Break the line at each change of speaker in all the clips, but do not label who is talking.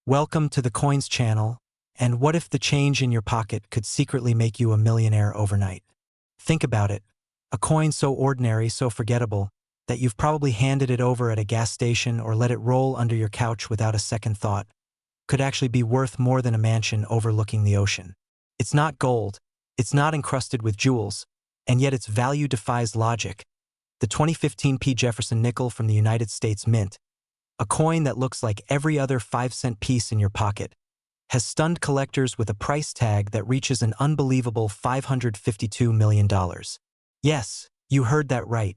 Welcome to the Coins channel, and what if the change in your pocket could secretly make you a millionaire overnight? Think about it. A coin so ordinary, so forgettable, that you've probably handed it over at a gas station or let it roll under your couch without a second thought, could actually be worth more than a mansion overlooking the ocean. It's not gold, it's not encrusted with jewels, and yet its value defies logic. The 2015 Jefferson nickel from the United States Mint, a coin that looks like every other 5-cent piece in your pocket, has stunned collectors with a price tag that reaches an unbelievable $552 million. Yes, you heard that right.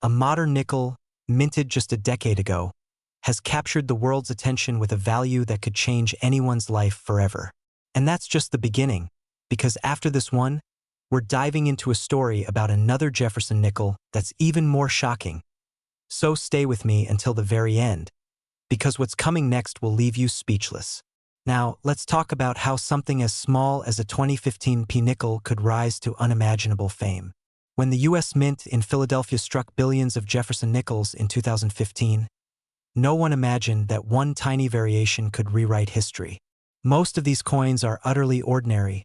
A modern nickel, minted just a decade ago, has captured the world's attention with a value that could change anyone's life forever. And that's just the beginning, because after this one, we're diving into a story about another Jefferson nickel that's even more shocking. So stay with me until the very end, because what's coming next will leave you speechless. Now, let's talk about how something as small as a 2015 nickel could rise to unimaginable fame. When the U.S. Mint in Philadelphia struck billions of Jefferson nickels in 2015, no one imagined that one tiny variation could rewrite history. Most of these coins are utterly ordinary.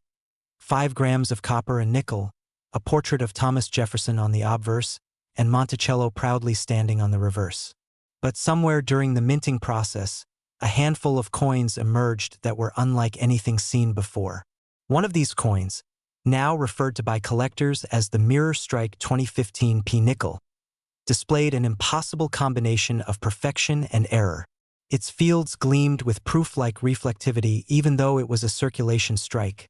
5 grams of copper and nickel, a portrait of Thomas Jefferson on the obverse, and Monticello proudly standing on the reverse. But somewhere during the minting process, a handful of coins emerged that were unlike anything seen before. One of these coins, now referred to by collectors as the Mirror Strike 2015 nickel, displayed an impossible combination of perfection and error. Its fields gleamed with proof-like reflectivity even though it was a circulation strike,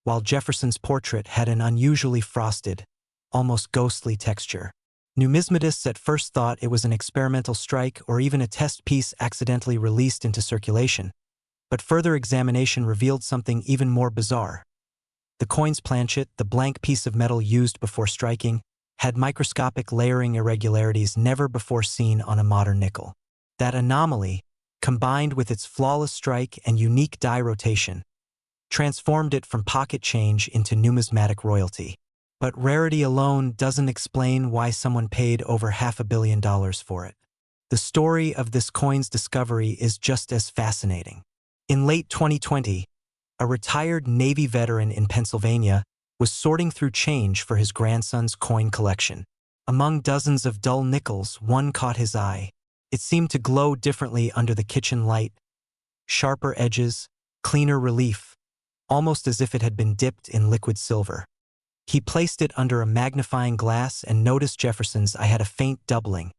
while Jefferson's portrait had an unusually frosted, almost ghostly texture. Numismatists at first thought it was an experimental strike or even a test piece accidentally released into circulation, but further examination revealed something even more bizarre. The coin's planchet, the blank piece of metal used before striking, had microscopic layering irregularities never before seen on a modern nickel. That anomaly, combined with its flawless strike and unique die rotation, transformed it from pocket change into numismatic royalty. But rarity alone doesn't explain why someone paid over $500 million for it. The story of this coin's discovery is just as fascinating. In late 2020, a retired Navy veteran in Pennsylvania was sorting through change for his grandson's coin collection. Among dozens of dull nickels, one caught his eye. It seemed to glow differently under the kitchen light, sharper edges, cleaner relief, almost as if it had been dipped in liquid silver. He placed it under a magnifying glass and noticed Jefferson's eye had a faint doubling,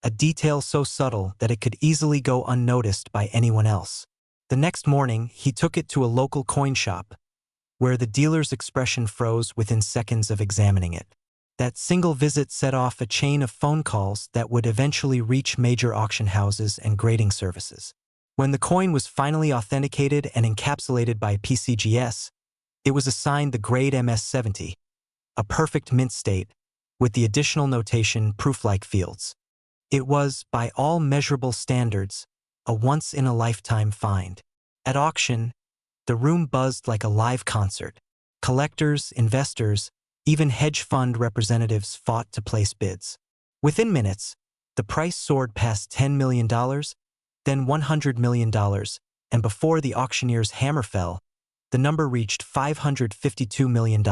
a detail so subtle that it could easily go unnoticed by anyone else. The next morning, he took it to a local coin shop, where the dealer's expression froze within seconds of examining it. That single visit set off a chain of phone calls that would eventually reach major auction houses and grading services. When the coin was finally authenticated and encapsulated by PCGS, it was assigned the grade MS-70, a perfect mint state, with the additional notation proof-like fields. It was, by all measurable standards, a once-in-a-lifetime find. At auction, the room buzzed like a live concert. Collectors, investors, even hedge fund representatives fought to place bids. Within minutes, the price soared past $10 million, then $100 million, and before the auctioneer's hammer fell, the number reached $552 million,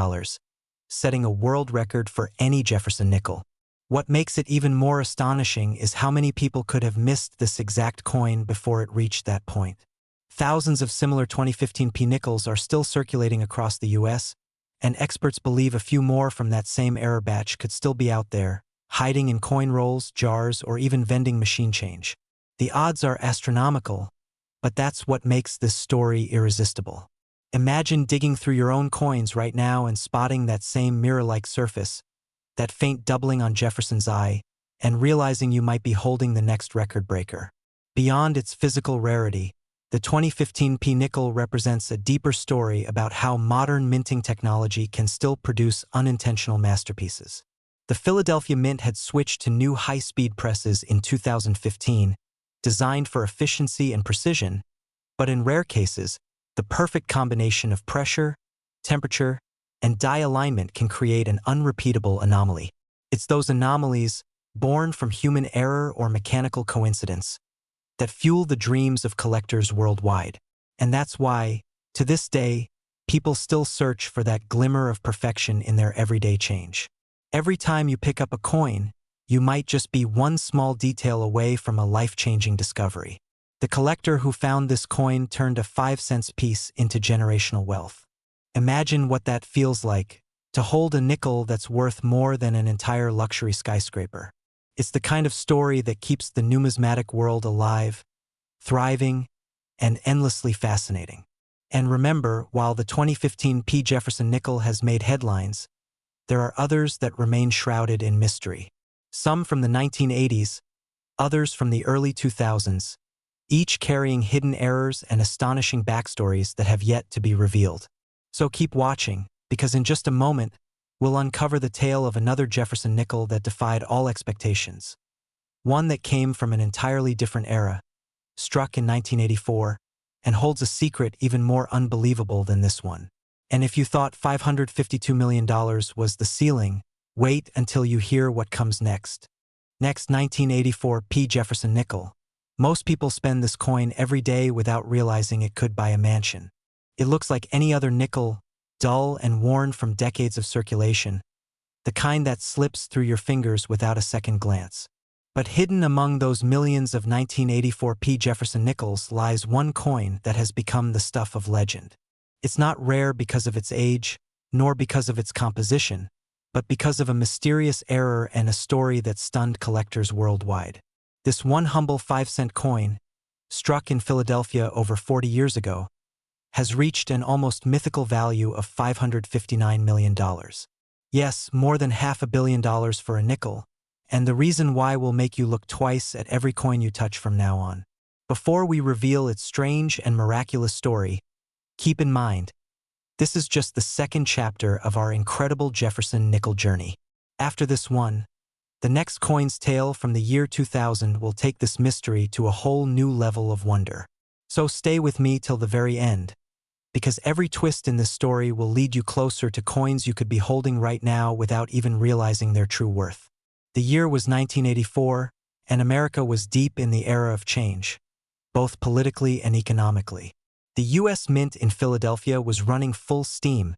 setting a world record for any Jefferson nickel. What makes it even more astonishing is how many people could have missed this exact coin before it reached that point. Thousands of similar 2015 nickels are still circulating across the U.S., and experts believe a few more from that same error batch could still be out there, hiding in coin rolls, jars, or even vending machine change. The odds are astronomical, but that's what makes this story irresistible. Imagine digging through your own coins right now and spotting that same mirror-like surface, that faint doubling on Jefferson's eye, and realizing you might be holding the next record breaker. Beyond its physical rarity, the 2015 nickel represents a deeper story about how modern minting technology can still produce unintentional masterpieces. The Philadelphia Mint had switched to new high-speed presses in 2015, designed for efficiency and precision, but in rare cases, the perfect combination of pressure, temperature, and die alignment can create an unrepeatable anomaly. It's those anomalies, born from human error or mechanical coincidence, that fuel the dreams of collectors worldwide. And that's why, to this day, people still search for that glimmer of perfection in their everyday change. Every time you pick up a coin, you might just be one small detail away from a life-changing discovery. The collector who found this coin turned a 5-cent piece into generational wealth. Imagine what that feels like, to hold a nickel that's worth more than an entire luxury skyscraper. It's the kind of story that keeps the numismatic world alive, thriving, and endlessly fascinating. And remember, while the 2015 P. Jefferson nickel has made headlines, there are others that remain shrouded in mystery. Some from the 1980s, others from the early 2000s, each carrying hidden errors and astonishing backstories that have yet to be revealed. So keep watching, because in just a moment, we'll uncover the tale of another Jefferson nickel that defied all expectations. One that came from an entirely different era, struck in 1984, and holds a secret even more unbelievable than this one. And if you thought $552 million was the ceiling, wait until you hear what comes next. Next, 1984 P. Jefferson nickel. Most people spend this coin every day without realizing it could buy a mansion. It looks like any other nickel, dull and worn from decades of circulation, the kind that slips through your fingers without a second glance. But hidden among those millions of 1984 P. Jefferson nickels lies one coin that has become the stuff of legend. It's not rare because of its age, nor because of its composition, but because of a mysterious error and a story that stunned collectors worldwide. This one humble 5-cent coin, struck in Philadelphia over 40 years ago, has reached an almost mythical value of $559 million. Yes, more than $500 million for a nickel, and the reason why will make you look twice at every coin you touch from now on. Before we reveal its strange and miraculous story, keep in mind, this is just the second chapter of our incredible Jefferson nickel journey. After this one, the next coin's tale from the year 2000 will take this mystery to a whole new level of wonder. So stay with me till the very end, because every twist in this story will lead you closer to coins you could be holding right now without even realizing their true worth. The year was 1984, and America was deep in the era of change, both politically and economically. The U.S. Mint in Philadelphia was running full steam,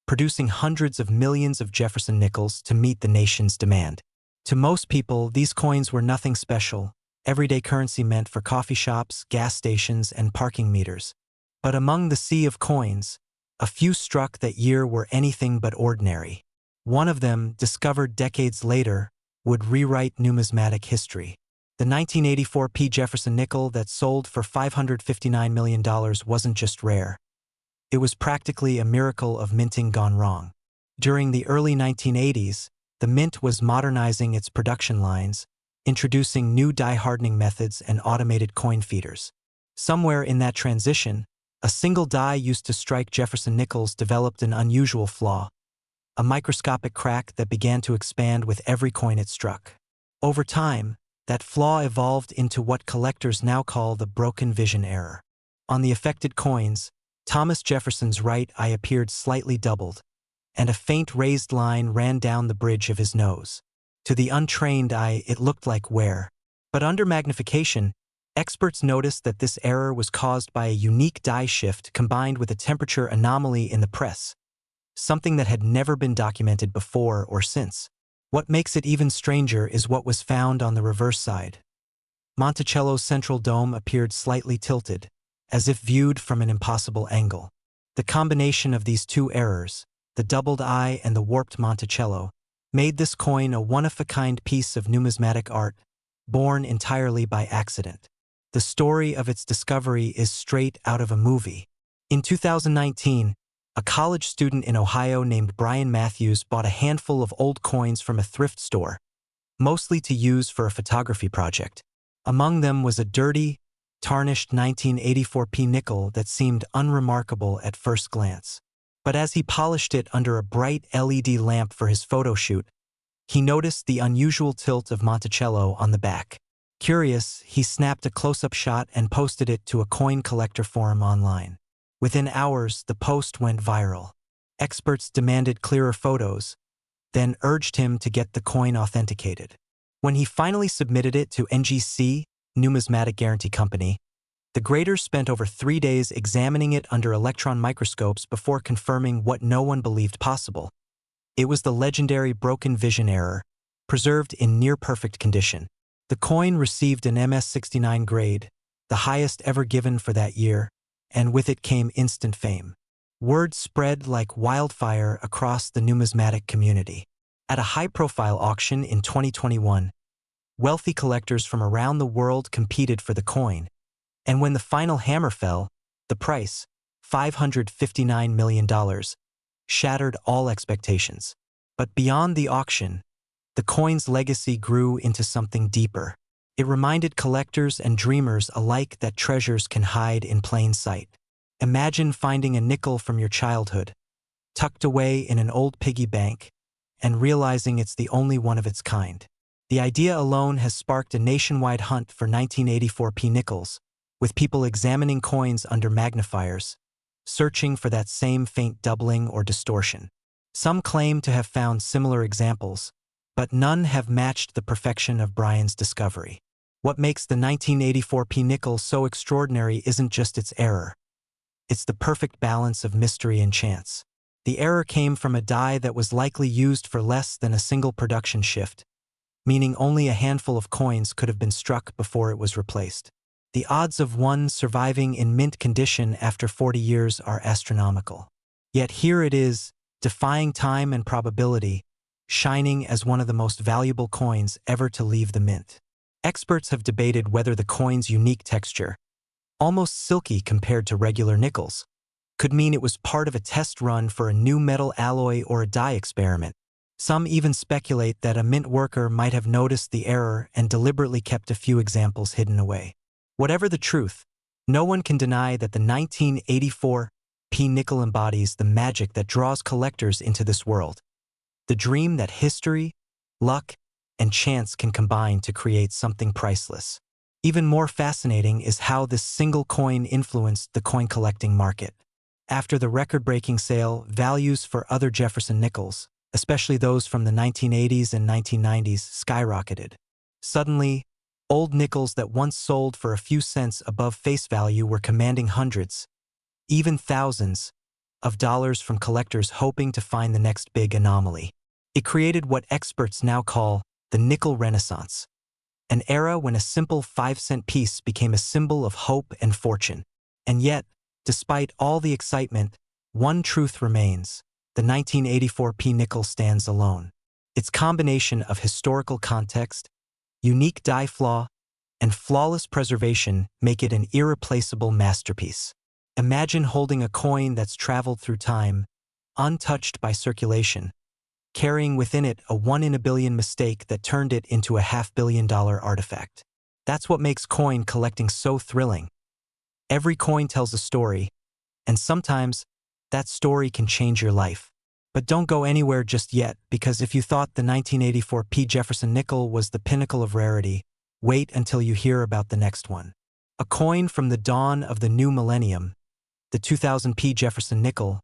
producing hundreds of millions of Jefferson nickels to meet the nation's demand. To most people, these coins were nothing special, everyday currency meant for coffee shops, gas stations, and parking meters. But among the sea of coins, a few struck that year were anything but ordinary. One of them, discovered decades later, would rewrite numismatic history. The 1984 P. Jefferson nickel that sold for $559 million wasn't just rare. It was practically a miracle of minting gone wrong. During the early 1980s, the Mint was modernizing its production lines, introducing new die-hardening methods and automated coin feeders. Somewhere in that transition, a single die used to strike Jefferson nickels developed an unusual flaw, a microscopic crack that began to expand with every coin it struck. Over time, that flaw evolved into what collectors now call the broken vision error. On the affected coins, Thomas Jefferson's right eye appeared slightly doubled, and a faint raised line ran down the bridge of his nose. To the untrained eye, it looked like wear. But under magnification, experts noticed that this error was caused by a unique die shift combined with a temperature anomaly in the press, something that had never been documented before or since. What makes it even stranger is what was found on the reverse side. Monticello's central dome appeared slightly tilted, as if viewed from an impossible angle. The combination of these two errors, the doubled eye and the warped Monticello, made this coin a one-of-a-kind piece of numismatic art, born entirely by accident. The story of its discovery is straight out of a movie. In 2019, a college student in Ohio named Brian Matthews bought a handful of old coins from a thrift store, mostly to use for a photography project. Among them was a dirty, tarnished 1984 P nickel that seemed unremarkable at first glance. But as he polished it under a bright LED lamp for his photo shoot, he noticed the unusual tilt of Monticello on the back. Curious, he snapped a close-up shot and posted it to a coin collector forum online. Within hours, the post went viral. Experts demanded clearer photos, then urged him to get the coin authenticated. When he finally submitted it to NGC, Numismatic Guarantee Company, the graders spent over 3 days examining it under electron microscopes before confirming what no one believed possible. It was the legendary broken vision error, preserved in near-perfect condition. The coin received an MS-69 grade, the highest ever given for that year, and with it came instant fame. Word spread like wildfire across the numismatic community. At a high-profile auction in 2021, wealthy collectors from around the world competed for the coin, and when the final hammer fell, the price, $559 million, shattered all expectations. But beyond the auction, the coin's legacy grew into something deeper. It reminded collectors and dreamers alike that treasures can hide in plain sight. Imagine finding a nickel from your childhood, tucked away in an old piggy bank, and realizing it's the only one of its kind. The idea alone has sparked a nationwide hunt for 1984 p nickels, with people examining coins under magnifiers, searching for that same faint doubling or distortion. Some claim to have found similar examples, but none have matched the perfection of Brian's discovery. What makes the 1984 p nickel so extraordinary isn't just its error. It's the perfect balance of mystery and chance. The error came from a die that was likely used for less than a single production shift, meaning only a handful of coins could have been struck before it was replaced. The odds of one surviving in mint condition after 40 years are astronomical. Yet here it is, defying time and probability, shining as one of the most valuable coins ever to leave the mint. Experts have debated whether the coin's unique texture, almost silky compared to regular nickels, could mean it was part of a test run for a new metal alloy or a die experiment. Some even speculate that a mint worker might have noticed the error and deliberately kept a few examples hidden away. Whatever the truth, no one can deny that the 1984 p nickel embodies the magic that draws collectors into this world. The dream that history, luck, and chance can combine to create something priceless. Even more fascinating is how this single coin influenced the coin collecting market. After the record-breaking sale, values for other Jefferson nickels, especially those from the 1980s and 1990s, skyrocketed. Suddenly, old nickels that once sold for a few cents above face value were commanding hundreds, even thousands, of dollars from collectors hoping to find the next big anomaly. It created what experts now call the nickel renaissance, an era when a simple 5-cent piece became a symbol of hope and fortune. And yet, despite all the excitement, one truth remains: the 1984 p nickel stands alone. Its combination of historical context, unique die flaw, and flawless preservation make it an irreplaceable masterpiece. Imagine holding a coin that's traveled through time, untouched by circulation, carrying within it a 1 in a billion mistake that turned it into a $500 million artifact. That's what makes coin collecting so thrilling. Every coin tells a story, and sometimes that story can change your life. But don't go anywhere just yet, because if you thought the 1984 p Jefferson nickel was the pinnacle of rarity, wait until you hear about the next one. A coin from the dawn of the new millennium, the 2000 p Jefferson nickel,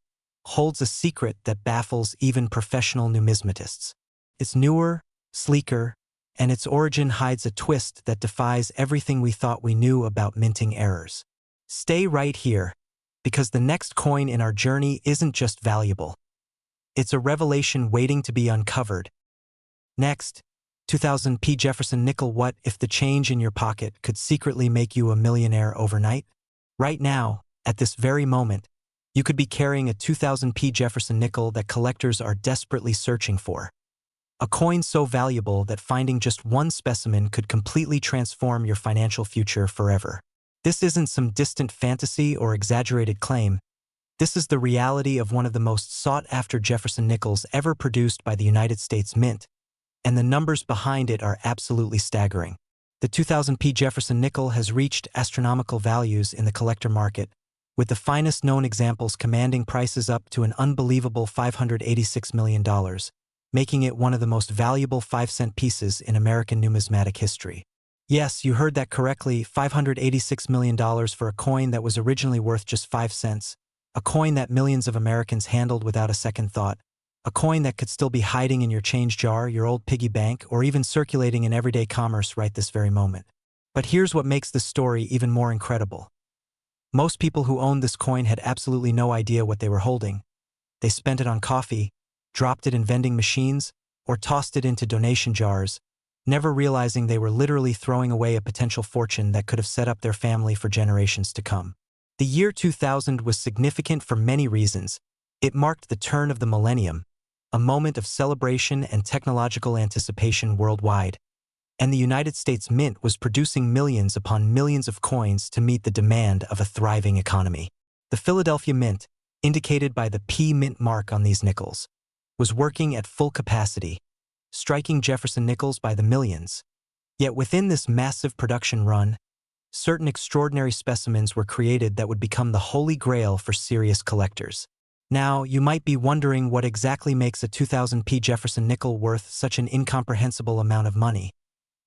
holds a secret that baffles even professional numismatists. It's newer, sleeker, and its origin hides a twist that defies everything we thought we knew about minting errors. Stay right here, because the next coin in our journey isn't just valuable. It's a revelation waiting to be uncovered. Next, 2000 p Jefferson nickel. What if the change in your pocket could secretly make you a millionaire overnight? Right now, at this very moment, you could be carrying a 2000 p Jefferson nickel that collectors are desperately searching for. A coin so valuable that finding just one specimen could completely transform your financial future forever. This isn't some distant fantasy or exaggerated claim. This is the reality of one of the most sought-after Jefferson nickels ever produced by the United States Mint, and the numbers behind it are absolutely staggering. The 2000 p Jefferson nickel has reached astronomical values in the collector market, with the finest known examples commanding prices up to an unbelievable $586 million, making it one of the most valuable 5-cent pieces in American numismatic history. Yes, you heard that correctly, $586 million for a coin that was originally worth just 5 cents, a coin that millions of Americans handled without a second thought, a coin that could still be hiding in your change jar, your old piggy bank, or even circulating in everyday commerce right this very moment. But here's what makes this story even more incredible. Most people who owned this coin had absolutely no idea what they were holding. They spent it on coffee, dropped it in vending machines, or tossed it into donation jars, never realizing they were literally throwing away a potential fortune that could have set up their family for generations to come. The year 2000 was significant for many reasons. It marked the turn of the millennium, a moment of celebration and technological anticipation worldwide, and the United States Mint was producing millions upon millions of coins to meet the demand of a thriving economy. The Philadelphia Mint, indicated by the P Mint mark on these nickels, was working at full capacity, striking Jefferson nickels by the millions. Yet within this massive production run, certain extraordinary specimens were created that would become the holy grail for serious collectors. Now, you might be wondering what exactly makes a 2000p Jefferson nickel worth such an incomprehensible amount of money.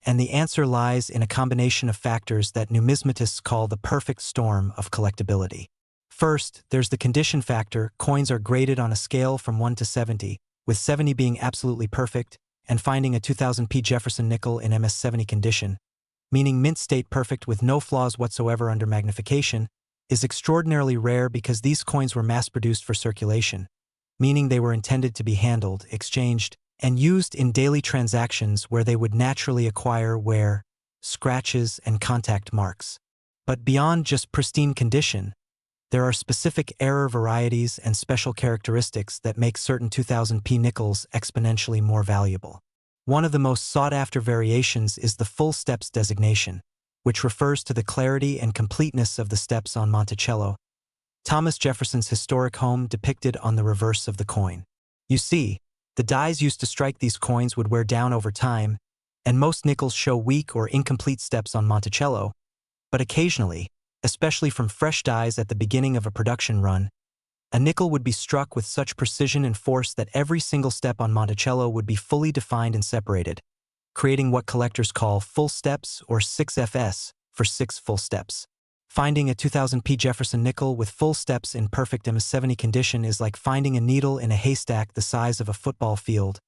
And the answer lies in a combination of factors that numismatists call the perfect storm of collectability. First, there's the condition factor. Coins are graded on a scale from 1 to 70, with 70 being absolutely perfect, and finding a 2000p Jefferson nickel in MS70 condition, meaning mint state perfect with no flaws whatsoever under magnification, is extraordinarily rare because these coins were mass-produced for circulation, meaning they were intended to be handled, exchanged, and used in daily transactions where they would naturally acquire wear, scratches, and contact marks. But beyond just pristine condition, there are specific error varieties and special characteristics that make certain 2000p nickels exponentially more valuable. One of the most sought-after variations is the full steps designation, which refers to the clarity and completeness of the steps on Monticello, Thomas Jefferson's historic home depicted on the reverse of the coin. You see, the dies used to strike these coins would wear down over time, and most nickels show weak or incomplete steps on Monticello, but occasionally, especially from fresh dies at the beginning of a production run, a nickel would be struck with such precision and force that every single step on Monticello would be fully defined and separated, creating what collectors call full steps or 6FS for 6 full steps. Finding a 2000p Jefferson nickel with full steps in perfect MS70 condition is like finding a needle in a haystack the size of a football field.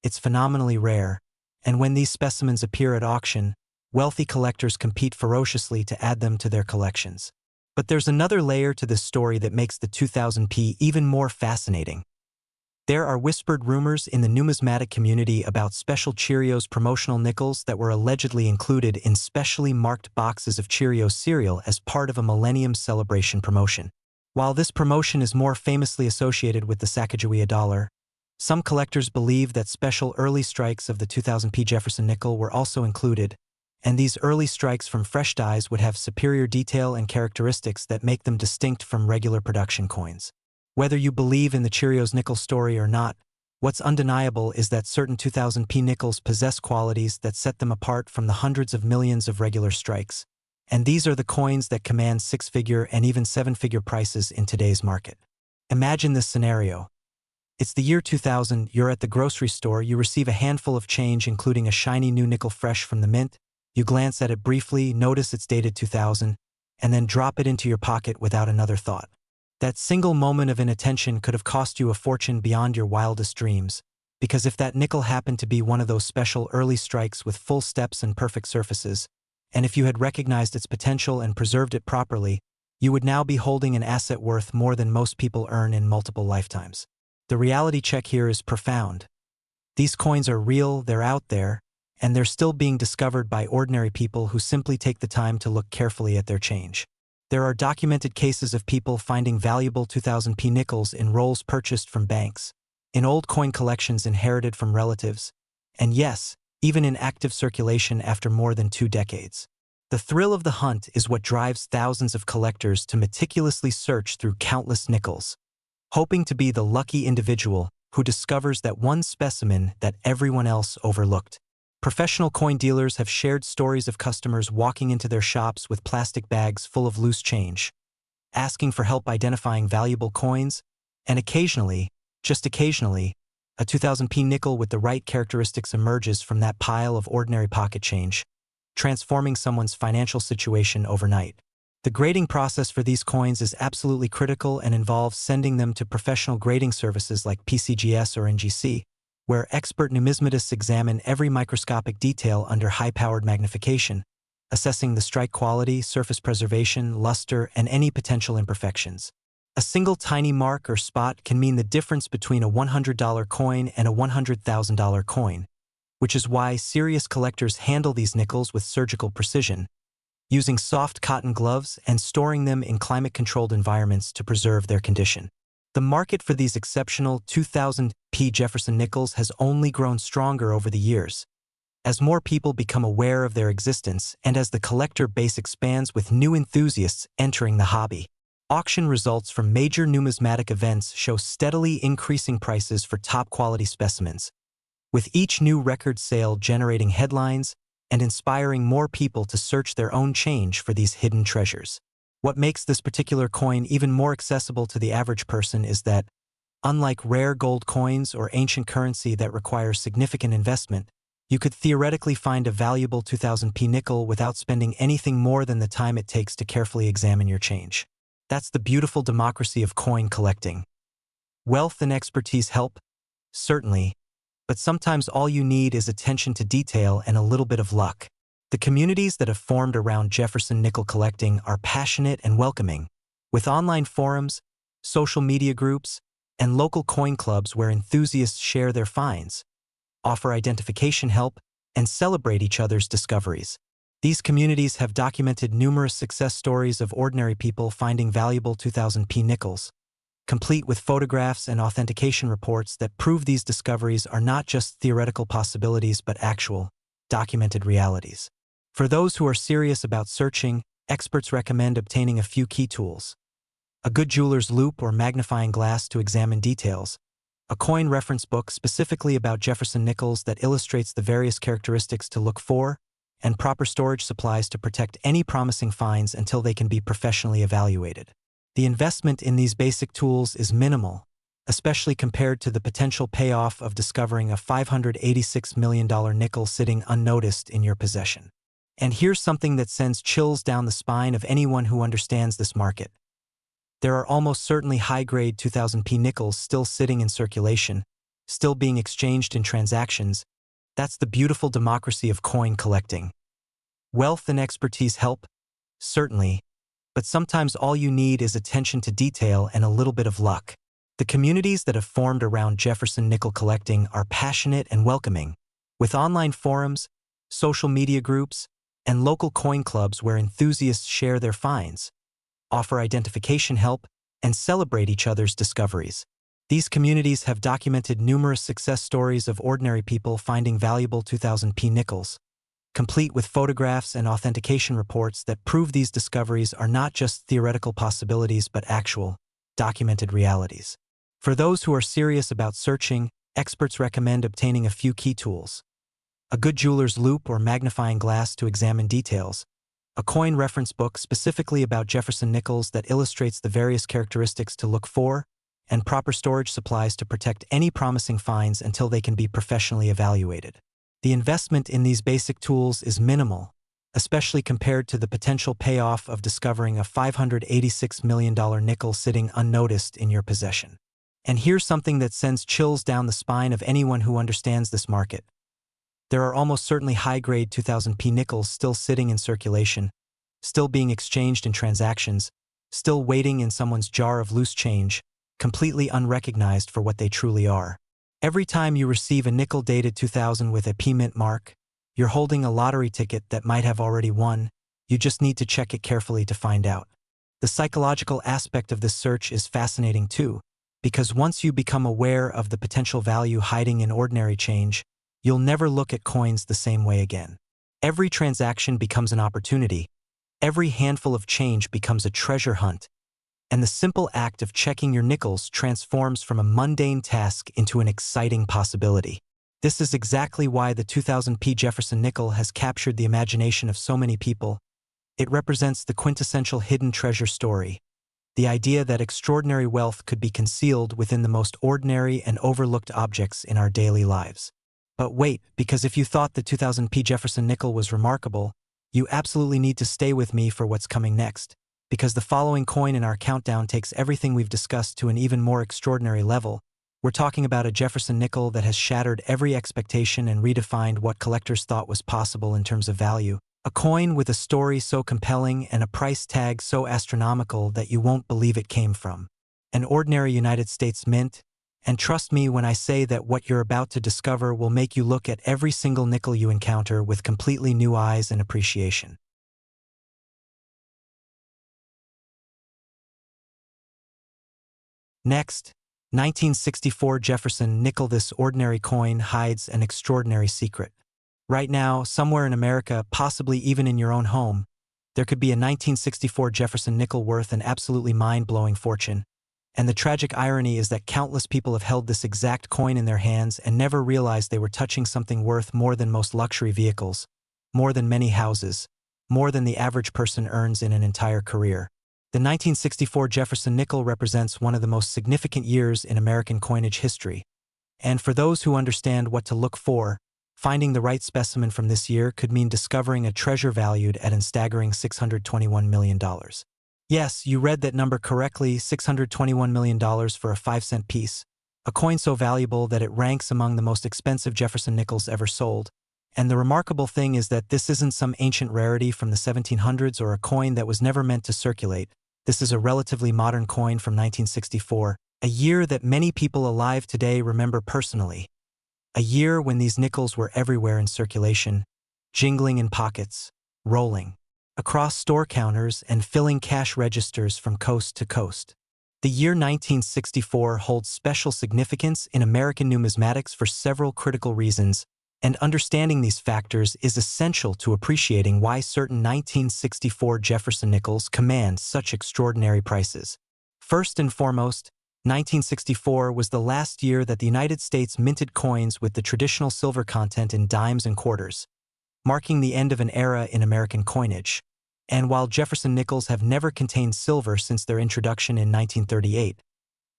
It's phenomenally rare, and when these specimens appear at auction, wealthy collectors compete ferociously to add them to their collections. But there's another layer to this story that makes the 2000p even more fascinating. There are whispered rumors in the numismatic community about special Cheerios promotional nickels that were allegedly included in specially marked boxes of Cheerios cereal as part of a Millennium Celebration promotion. While this promotion is more famously associated with the Sacagawea dollar, some collectors believe that special early strikes of the 2000p Jefferson nickel were also included, and these early strikes from fresh dies would have superior detail and characteristics that make them distinct from regular production coins. Whether you believe in the Cheerios nickel story or not, what's undeniable is that certain 2000p nickels possess qualities that set them apart from the hundreds of millions of regular strikes. And these are the coins that command 6-figure and even 7-figure prices in today's market. Imagine this scenario. It's the year 2000, you're at the grocery store, you receive a handful of change including a shiny new nickel fresh from the mint, you glance at it briefly, notice it's dated 2000, and then drop it into your pocket without another thought. That single moment of inattention could have cost you a fortune beyond your wildest dreams, because if that nickel happened to be one of those special early strikes with full steps and perfect surfaces, and if you had recognized its potential and preserved it properly, you would now be holding an asset worth more than most people earn in multiple lifetimes. The reality check here is profound. These coins are real, they're out there, and they're still being discovered by ordinary people who simply take the time to look carefully at their change. There are documented cases of people finding valuable 2000p nickels in rolls purchased from banks, in old coin collections inherited from relatives, and yes, even in active circulation after more than 2 decades. The thrill of the hunt is what drives thousands of collectors to meticulously search through countless nickels, hoping to be the lucky individual who discovers that one specimen that everyone else overlooked. Professional coin dealers have shared stories of customers walking into their shops with plastic bags full of loose change, asking for help identifying valuable coins, and occasionally, just occasionally, a 2000p nickel with the right characteristics emerges from that pile of ordinary pocket change, transforming someone's financial situation overnight. The grading process for these coins is absolutely critical and involves sending them to professional grading services like PCGS or NGC, where expert numismatists examine every microscopic detail under high-powered magnification, assessing the strike quality, surface preservation, luster, and any potential imperfections. A single tiny mark or spot can mean the difference between a $100 coin and a $100,000 coin, which is why serious collectors handle these nickels with surgical precision, using soft cotton gloves and storing them in climate-controlled environments to preserve their condition. The market for these exceptional 2000p Jefferson nickels has only grown stronger over the years, as more people become aware of their existence and as the collector base expands with new enthusiasts entering the hobby. Auction results from major numismatic events show steadily increasing prices for top-quality specimens, with each new record sale generating headlines and inspiring more people to search their own change for these hidden treasures. What makes this particular coin even more accessible to the average person is that, unlike rare gold coins or ancient currency that requires significant investment, you could theoretically find a valuable 2000p nickel without spending anything more than the time it takes to carefully examine your change. That's the beautiful democracy of coin collecting. Wealth and expertise help, certainly, but sometimes all you need is attention to detail and a little bit of luck. The communities that have formed around Jefferson nickel collecting are passionate and welcoming, with online forums, social media groups, and local coin clubs where enthusiasts share their finds, offer identification help, and celebrate each other's discoveries. These communities have documented numerous success stories of ordinary people finding valuable 2000p nickels, complete with photographs and authentication reports that prove these discoveries are not just theoretical possibilities but actual, documented realities. For those who are serious about searching, experts recommend obtaining a few key tools: a good jeweler's loupe or magnifying glass to examine details, a coin reference book specifically about Jefferson nickels that illustrates the various characteristics to look for, and proper storage supplies to protect any promising finds until they can be professionally evaluated. The investment in these basic tools is minimal, especially compared to the potential payoff of discovering a $586 million nickel sitting unnoticed in your possession. And here's something that sends chills down the spine of anyone who understands this market. There are almost certainly high-grade 2000p nickels still sitting in circulation, still being exchanged in transactions. That's the beautiful democracy of coin collecting. Wealth and expertise help, certainly, but sometimes all you need is attention to detail and a little bit of luck. The communities that have formed around Jefferson nickel collecting are passionate and welcoming, with online forums, social media groups, and local coin clubs where enthusiasts share their finds, offer identification help, and celebrate each other's discoveries. These communities have documented numerous success stories of ordinary people finding valuable 2000p nickels, complete with photographs and authentication reports that prove these discoveries are not just theoretical possibilities but actual, documented realities. For those who are serious about searching, experts recommend obtaining a few key tools: a good jeweler's loupe or magnifying glass to examine details, a coin reference book specifically about Jefferson nickels that illustrates the various characteristics to look for, and proper storage supplies to protect any promising finds until they can be professionally evaluated. The investment in these basic tools is minimal, especially compared to the potential payoff of discovering a $586 million nickel sitting unnoticed in your possession. And here's something that sends chills down the spine of anyone who understands this market. There are almost certainly high-grade 2000p nickels still sitting in circulation, still being exchanged in transactions, still waiting in someone's jar of loose change, completely unrecognized for what they truly are. Every time you receive a nickel-dated 2000 with a P-mint mark, you're holding a lottery ticket that might have already won. You just need to check it carefully to find out. The psychological aspect of this search is fascinating too, because once you become aware of the potential value hiding in ordinary change, you'll never look at coins the same way again. Every transaction becomes an opportunity, every handful of change becomes a treasure hunt, and the simple act of checking your nickels transforms from a mundane task into an exciting possibility. This is exactly why the 2000p Jefferson nickel has captured the imagination of so many people. It represents the quintessential hidden treasure story, the idea that extraordinary wealth could be concealed within the most ordinary and overlooked objects in our daily lives. But wait, because if you thought the 2000p Jefferson nickel was remarkable, you absolutely need to stay with me for what's coming next, because the following coin in our countdown takes everything we've discussed to an even more extraordinary level. We're talking about a Jefferson nickel that has shattered every expectation and redefined what collectors thought was possible in terms of value. A coin with a story so compelling and a price tag so astronomical that you won't believe it came from an ordinary United States mint, and trust me when I say that what you're about to discover will make you look at every single nickel you encounter with completely new eyes and appreciation. Next, 1964 Jefferson nickel. This ordinary coin hides an extraordinary secret. Right now, somewhere in America, possibly even in your own home, there could be a 1964 Jefferson nickel worth an absolutely mind-blowing fortune. And the tragic irony is that countless people have held this exact coin in their hands and never realized they were touching something worth more than most luxury vehicles, more than many houses, more than the average person earns in an entire career. The 1964 Jefferson nickel represents one of the most significant years in American coinage history. And for those who understand what to look for, finding the right specimen from this year could mean discovering a treasure valued at a staggering $621 million. Yes, you read that number correctly, $621 million for a 5-cent piece, a coin so valuable that it ranks among the most expensive Jefferson nickels ever sold. And the remarkable thing is that this isn't some ancient rarity from the 1700s or a coin that was never meant to circulate. This is a relatively modern coin from 1964, a year that many people alive today remember personally. A year when these nickels were everywhere in circulation, jingling in pockets, rolling across store counters and filling cash registers from coast to coast. The year 1964 holds special significance in American numismatics for several critical reasons, and understanding these factors is essential to appreciating why certain 1964 Jefferson nickels command such extraordinary prices. First and foremost, 1964 was the last year that the United States minted coins with the traditional silver content in dimes and quarters, marking the end of an era in American coinage. And while Jefferson nickels have never contained silver since their introduction in 1938,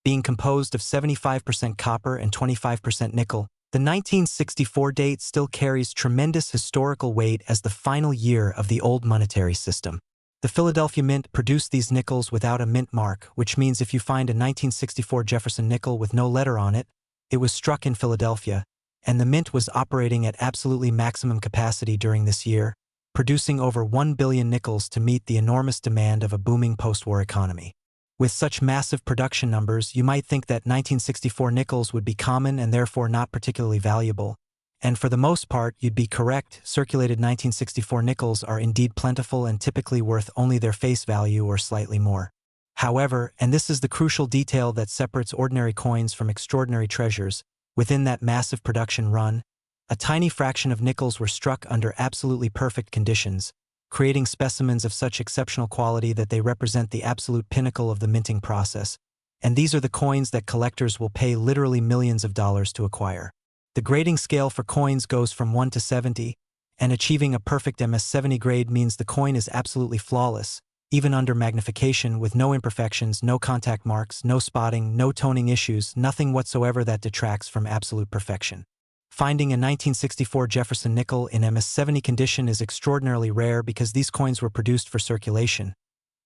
being composed of 75% copper and 25% nickel, the 1964 date still carries tremendous historical weight as the final year of the old monetary system. The Philadelphia Mint produced these nickels without a mint mark, which means if you find a 1964 Jefferson nickel with no letter on it, it was struck in Philadelphia, and the mint was operating at absolutely maximum capacity during this year, producing over 1 billion nickels to meet the enormous demand of a booming post-war economy. With such massive production numbers, you might think that 1964 nickels would be common and therefore not particularly valuable. And for the most part, you'd be correct. Circulated 1964 nickels are indeed plentiful and typically worth only their face value or slightly more. However, and this is the crucial detail that separates ordinary coins from extraordinary treasures, within that massive production run, a tiny fraction of nickels were struck under absolutely perfect conditions, creating specimens of such exceptional quality that they represent the absolute pinnacle of the minting process. And these are the coins that collectors will pay literally millions of dollars to acquire. The grading scale for coins goes from 1 to 70, and achieving a perfect MS-70 grade means the coin is absolutely flawless, even under magnification, with no imperfections, no contact marks, no spotting, no toning issues, nothing whatsoever that detracts from absolute perfection. Finding a 1964 Jefferson nickel in MS-70 condition is extraordinarily rare because these coins were produced for circulation,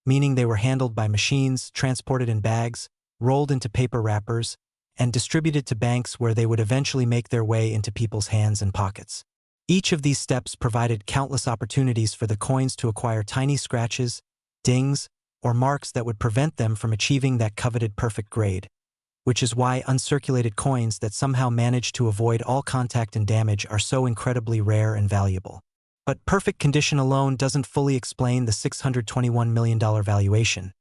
meaning they were handled by machines, transported in bags, rolled into paper wrappers, and distributed to banks where they would eventually make their way into people's hands and pockets. Each of these steps provided countless opportunities for the coins to acquire tiny scratches, dings, or marks that would prevent them from achieving that coveted perfect grade, which is why uncirculated coins that somehow manage to avoid all contact and damage are so incredibly rare and valuable. But perfect condition alone doesn't fully explain the $621 million valuation.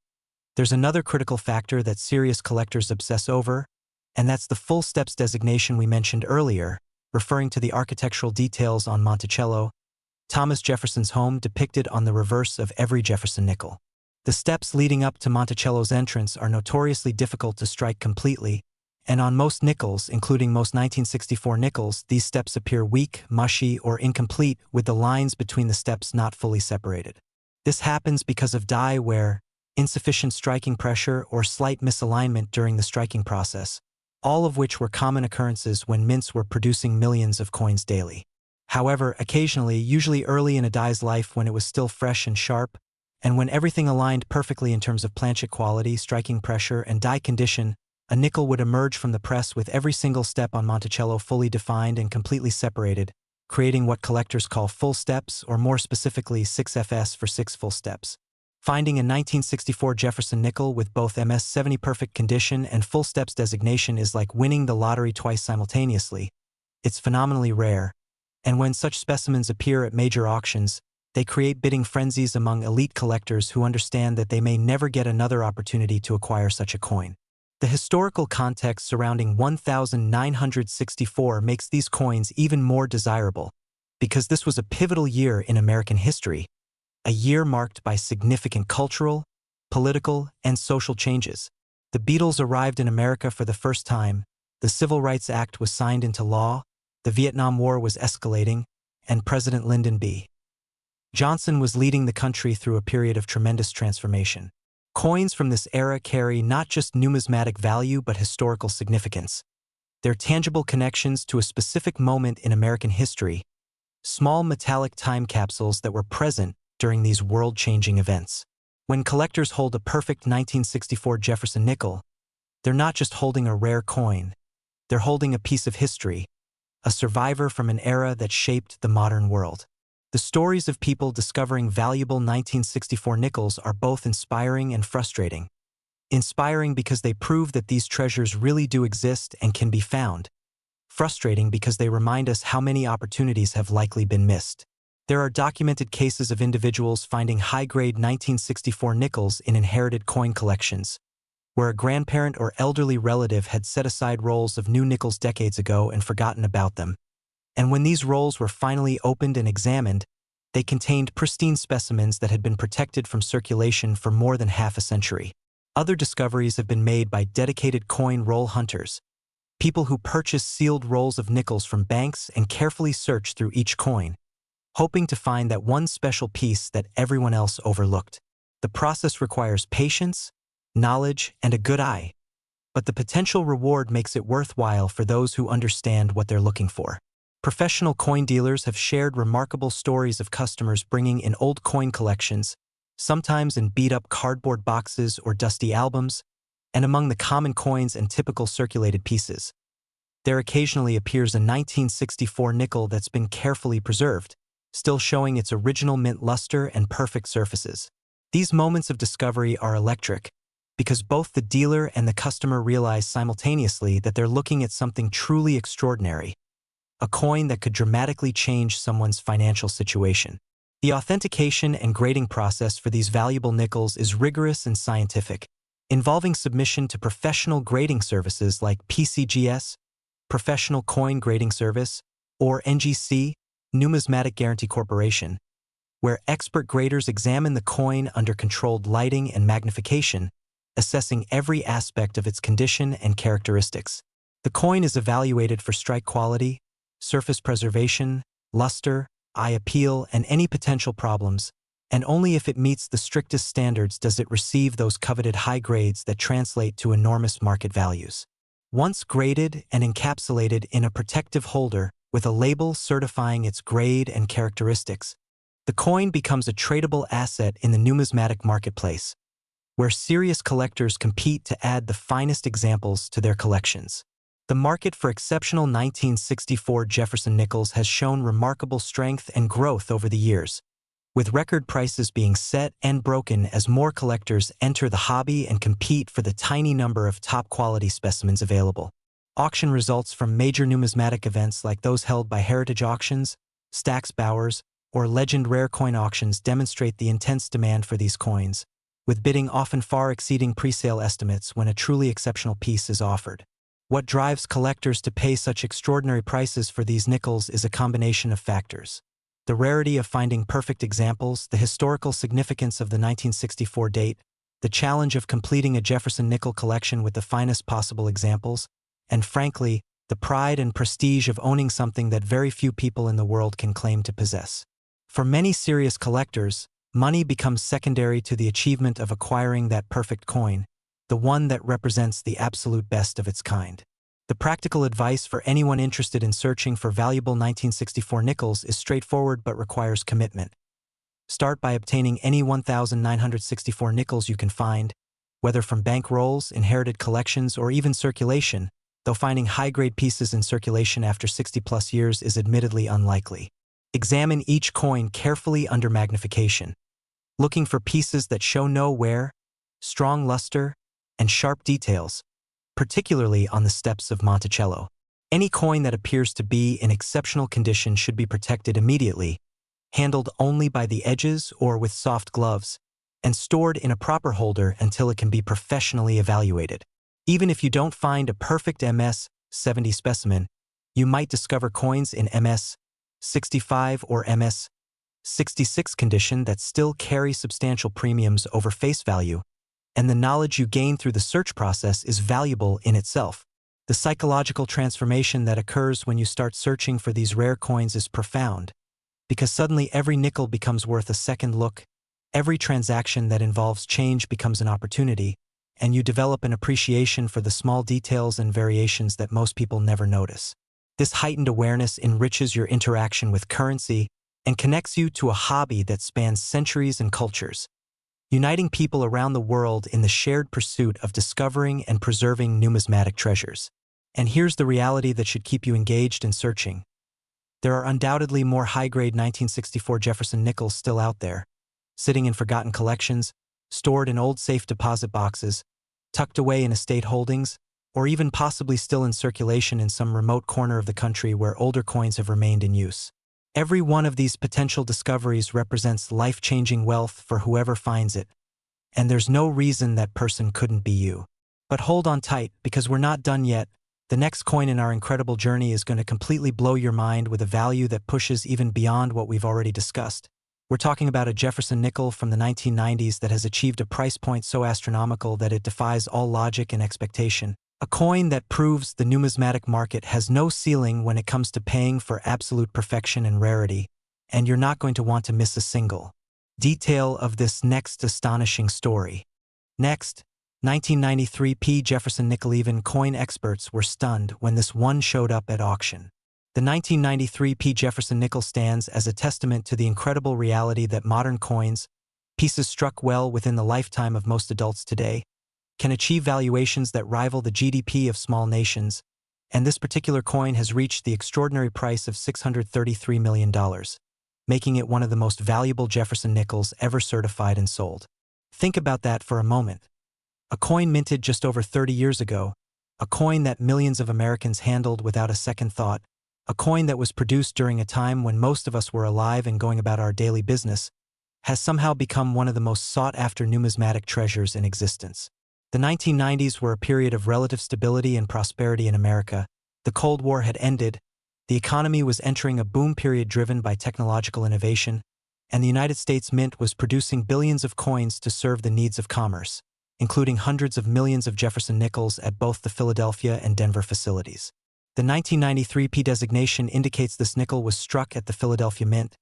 There's another critical factor that serious collectors obsess over, and that's the full steps designation we mentioned earlier, referring to the architectural details on Monticello, Thomas Jefferson's home depicted on the reverse of every Jefferson nickel. The steps leading up to Monticello's entrance are notoriously difficult to strike completely, and on most nickels, including most 1964 nickels, these steps appear weak, mushy, or incomplete, with the lines between the steps not fully separated. This happens because of die wear, insufficient striking pressure, or slight misalignment during the striking process, all of which were common occurrences when mints were producing millions of coins daily. However, occasionally, usually early in a die's life when it was still fresh and sharp, and when everything aligned perfectly in terms of planchet quality, striking pressure, and die condition, a nickel would emerge from the press with every single step on Monticello fully defined and completely separated, creating what collectors call full steps, or more specifically 6FS for 6 full steps. Finding a 1964 Jefferson nickel with both MS-70 perfect condition and full steps designation is like winning the lottery twice simultaneously. It's phenomenally rare, and when such specimens appear at major auctions, they create bidding frenzies among elite collectors who understand that they may never get another opportunity to acquire such a coin. The historical context surrounding 1964 makes these coins even more desirable, because this was a pivotal year in American history, a year marked by significant cultural, political, and social changes. The Beatles arrived in America for the first time, the Civil Rights Act was signed into law, the Vietnam War was escalating, and President Lyndon B. Johnson was leading the country through a period of tremendous transformation. Coins from this era carry not just numismatic value but historical significance. They're tangible connections to a specific moment in American history, small metallic time capsules that were present during these world-changing events. When collectors hold a perfect 1964 Jefferson nickel, they're not just holding a rare coin, they're holding a piece of history, a survivor from an era that shaped the modern world. The stories of people discovering valuable 1964 nickels are both inspiring and frustrating. Inspiring because they prove that these treasures really do exist and can be found. Frustrating because they remind us how many opportunities have likely been missed. There are documented cases of individuals finding high-grade 1964 nickels in inherited coin collections, where a grandparent or elderly relative had set aside rolls of new nickels decades ago and forgotten about them. And when these rolls were finally opened and examined, they contained pristine specimens that had been protected from circulation for more than half a century. Other discoveries have been made by dedicated coin roll hunters, people who purchase sealed rolls of nickels from banks and carefully search through each coin, hoping to find that one special piece that everyone else overlooked. The process requires patience, knowledge, and a good eye, but the potential reward makes it worthwhile for those who understand what they're looking for. Professional coin dealers have shared remarkable stories of customers bringing in old coin collections, sometimes in beat-up cardboard boxes or dusty albums, and among the common coins and typical circulated pieces, there occasionally appears a 1964 nickel that's been carefully preserved, still showing its original mint luster and perfect surfaces. These moments of discovery are electric, because both the dealer and the customer realize simultaneously that they're looking at something truly extraordinary, a coin that could dramatically change someone's financial situation. The authentication and grading process for these valuable nickels is rigorous and scientific, involving submission to professional grading services like PCGS, Professional Coin Grading Service, or NGC, Numismatic Guarantee Corporation, where expert graders examine the coin under controlled lighting and magnification, assessing every aspect of its condition and characteristics. The coin is evaluated for strike quality, surface preservation, luster, eye appeal, and any potential problems, and only if it meets the strictest standards does it receive those coveted high grades that translate to enormous market values. Once graded and encapsulated in a protective holder with a label certifying its grade and characteristics, the coin becomes a tradable asset in the numismatic marketplace, where serious collectors compete to add the finest examples to their collections. The market for exceptional 1964 Jefferson nickels has shown remarkable strength and growth over the years, with record prices being set and broken as more collectors enter the hobby and compete for the tiny number of top-quality specimens available. Auction results from major numismatic events like those held by Heritage Auctions, Stack's Bowers, or Legend Rare Coin Auctions demonstrate the intense demand for these coins, with bidding often far exceeding pre-sale estimates when a truly exceptional piece is offered. What drives collectors to pay such extraordinary prices for these nickels is a combination of factors. The rarity of finding perfect examples, the historical significance of the 1964 date, the challenge of completing a Jefferson nickel collection with the finest possible examples, and frankly, the pride and prestige of owning something that very few people in the world can claim to possess. For many serious collectors, money becomes secondary to the achievement of acquiring that perfect coin, the one that represents the absolute best of its kind. The practical advice for anyone interested in searching for valuable 1964 nickels is straightforward but requires commitment. Start by obtaining any 1964 nickels you can find, whether from bank rolls, inherited collections, or even circulation. though finding high-grade pieces in circulation after 60-plus years is admittedly unlikely. Examine each coin carefully under magnification, looking for pieces that show no wear, strong luster, and sharp details, particularly on the steps of Monticello. Any coin that appears to be in exceptional condition should be protected immediately, handled only by the edges or with soft gloves, and stored in a proper holder until it can be professionally evaluated. Even if you don't find a perfect MS-70 specimen, you might discover coins in MS-65 or MS-66 condition that still carry substantial premiums over face value, and the knowledge you gain through the search process is valuable in itself. The psychological transformation that occurs when you start searching for these rare coins is profound, because suddenly every nickel becomes worth a second look, every transaction that involves change becomes an opportunity, and you develop an appreciation for the small details and variations that most people never notice. This heightened awareness enriches your interaction with currency and connects you to a hobby that spans centuries and cultures, uniting people around the world in the shared pursuit of discovering and preserving numismatic treasures. And here's the reality that should keep you engaged in searching. There are undoubtedly more high-grade 1964 Jefferson nickels still out there, sitting in forgotten collections, stored in old safe deposit boxes, tucked away in estate holdings, or even possibly still in circulation in some remote corner of the country where older coins have remained in use. Every one of these potential discoveries represents life-changing wealth for whoever finds it, and there's no reason that person couldn't be you. But hold on tight, because we're not done yet. The next coin in our incredible journey is going to completely blow your mind with a value that pushes even beyond what we've already discussed. We're talking about a Jefferson nickel from the 1990s that has achieved a price point so astronomical that it defies all logic and expectation. A coin that proves the numismatic market has no ceiling when it comes to paying for absolute perfection and rarity, and you're not going to want to miss a single detail of this next astonishing story. Next, 1993 P. Jefferson nickel. Even coin experts were stunned when this one showed up at auction. The 1993 P. Jefferson nickel stands as a testament to the incredible reality that modern coins, pieces struck well within the lifetime of most adults today, can achieve valuations that rival the GDP of small nations, and this particular coin has reached the extraordinary price of $633 million, making it one of the most valuable Jefferson nickels ever certified and sold. Think about that for a moment. A coin minted just over 30 years ago, a coin that millions of Americans handled without a second thought, a coin that was produced during a time when most of us were alive and going about our daily business, has somehow become one of the most sought-after numismatic treasures in existence. The 1990s were a period of relative stability and prosperity in America. The Cold War had ended, the economy was entering a boom period driven by technological innovation, and the United States Mint was producing billions of coins to serve the needs of commerce, including hundreds of millions of Jefferson nickels at both the Philadelphia and Denver facilities. The 1993 P designation indicates this nickel was struck at the Philadelphia Mint,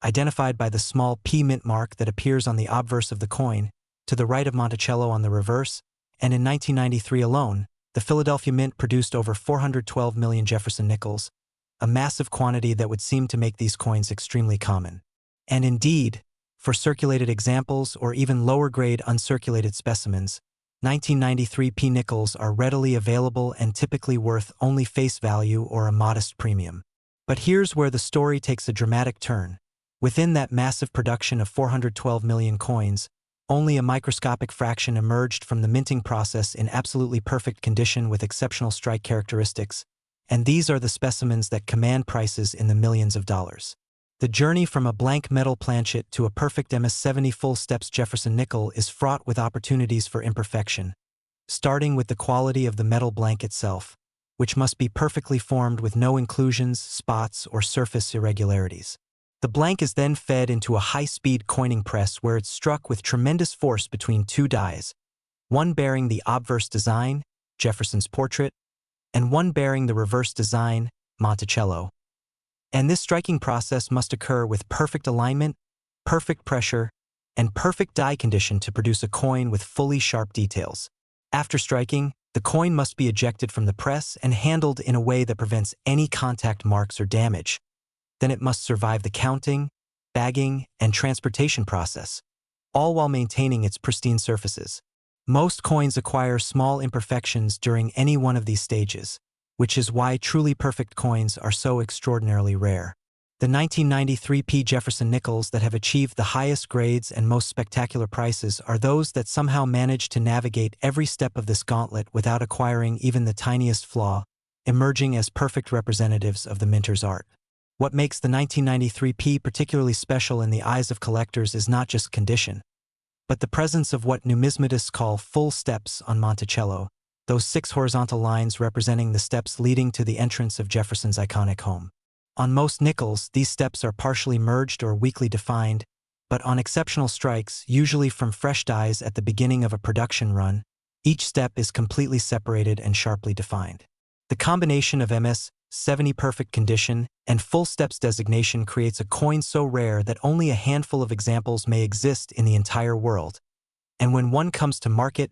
identified by the small P mint mark that appears on the obverse of the coin, to the right of Monticello on the reverse, and in 1993 alone, the Philadelphia Mint produced over 412 million Jefferson nickels, a massive quantity that would seem to make these coins extremely common. And indeed, for circulated examples or even lower-grade uncirculated specimens, 1993 P nickels are readily available and typically worth only face value or a modest premium. But here's where the story takes a dramatic turn. Within that massive production of 412 million coins, only a microscopic fraction emerged from the minting process in absolutely perfect condition with exceptional strike characteristics, and these are the specimens that command prices in the millions of dollars. The journey from a blank metal planchet to a perfect MS-70 full steps Jefferson nickel is fraught with opportunities for imperfection, starting with the quality of the metal blank itself, which must be perfectly formed with no inclusions, spots, or surface irregularities. The blank is then fed into a high-speed coining press where it's struck with tremendous force between two dies, one bearing the obverse design, Jefferson's portrait, and one bearing the reverse design, Monticello. And this striking process must occur with perfect alignment, perfect pressure, and perfect die condition to produce a coin with fully sharp details. After striking, the coin must be ejected from the press and handled in a way that prevents any contact marks or damage. Then it must survive the counting, bagging, and transportation process, all while maintaining its pristine surfaces. Most coins acquire small imperfections during any one of these stages, which is why truly perfect coins are so extraordinarily rare. The 1993p Jefferson nickels that have achieved the highest grades and most spectacular prices are those that somehow manage to navigate every step of this gauntlet without acquiring even the tiniest flaw, emerging as perfect representatives of the minter's art. What makes the 1993p particularly special in the eyes of collectors is not just condition, but the presence of what numismatists call full steps on Monticello, those 6 horizontal lines representing the steps leading to the entrance of Jefferson's iconic home. On most nickels, these steps are partially merged or weakly defined, but on exceptional strikes, usually from fresh dies at the beginning of a production run, each step is completely separated and sharply defined. The combination of MS-70 perfect condition and full steps designation creates a coin so rare that only a handful of examples may exist in the entire world. And when one comes to market,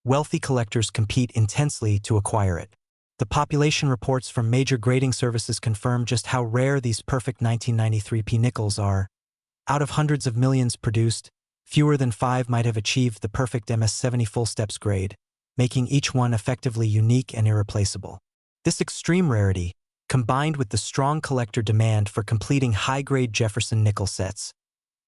wealthy collectors compete intensely to acquire it. The population reports from major grading services confirm just how rare these perfect 1993p nickels are. Out of hundreds of millions produced, fewer than 5 might have achieved the perfect MS-70 full steps grade, making each one effectively unique and irreplaceable. This extreme rarity, combined with the strong collector demand for completing high-grade Jefferson nickel sets,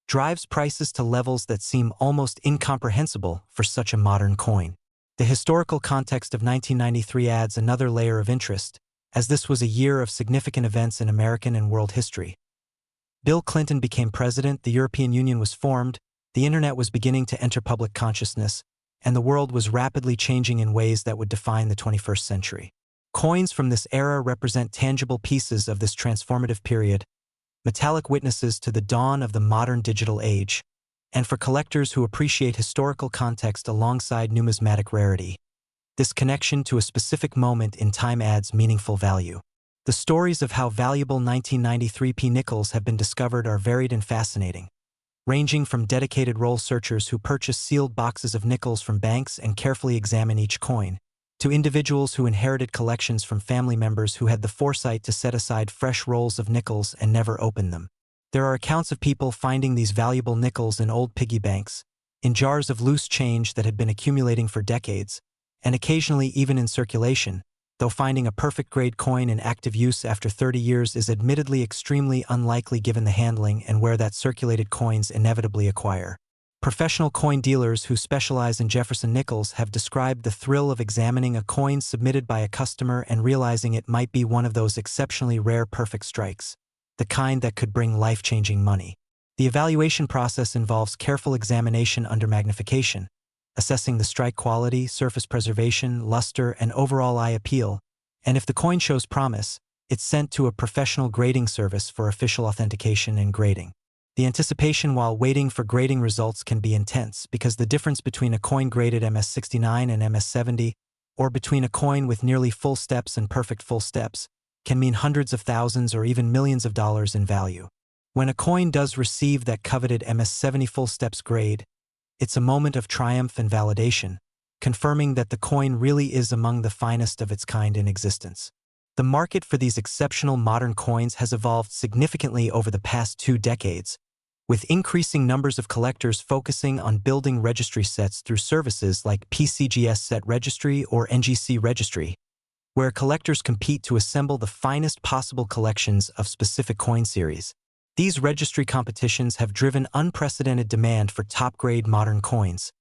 drives prices to levels that seem almost incomprehensible for such a modern coin. The historical context of 1993 adds another layer of interest, as this was a year of significant events in American and world history. Bill Clinton became president, the European Union was formed, the internet was beginning to enter public consciousness, and the world was rapidly changing in ways that would define the 21st century. Coins from this era represent tangible pieces of this transformative period, metallic witnesses to the dawn of the modern digital age, and for collectors who appreciate historical context alongside numismatic rarity, this connection to a specific moment in time adds meaningful value. The stories of how valuable 1993p nickels have been discovered are varied and fascinating, ranging from dedicated roll searchers who purchase sealed boxes of nickels from banks and carefully examine each coin, to individuals who inherited collections from family members who had the foresight to set aside fresh rolls of nickels and never open them. There are accounts of people finding these valuable nickels in old piggy banks, in jars of loose change that had been accumulating for decades, and occasionally even in circulation, though finding a perfect grade coin in active use after 30 years is admittedly extremely unlikely given the handling and where that circulated coins inevitably acquire. Professional coin dealers who specialize in Jefferson nickels have described the thrill of examining a coin submitted by a customer and realizing it might be one of those exceptionally rare perfect strikes, the kind that could bring life-changing money. The evaluation process involves careful examination under magnification, assessing the strike quality, surface preservation, luster, and overall eye appeal, and if the coin shows promise, it's sent to a professional grading service for official authentication and grading. The anticipation while waiting for grading results can be intense because the difference between a coin graded MS-69 and MS-70, or between a coin with nearly full steps and perfect full steps, can mean hundreds of thousands or even millions of dollars in value. When a coin does receive that coveted MS-70 full steps grade, it's a moment of triumph and validation, confirming that the coin really is among the finest of its kind in existence. The market for these exceptional modern coins has evolved significantly over the past 2 decades, with increasing numbers of collectors focusing on building registry sets through services like PCGS Set Registry or NGC Registry, where collectors compete to assemble the finest possible collections of specific coin series. These registry competitions have driven unprecedented demand for top-grade modern coins,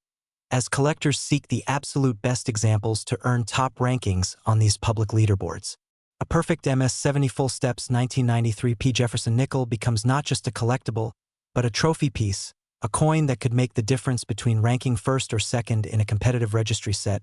as collectors seek the absolute best examples to earn top rankings on these public leaderboards. A perfect MS-70 full steps 1993p Jefferson nickel becomes not just a collectible, but a trophy piece, a coin that could make the difference between ranking first or second in a competitive registry set,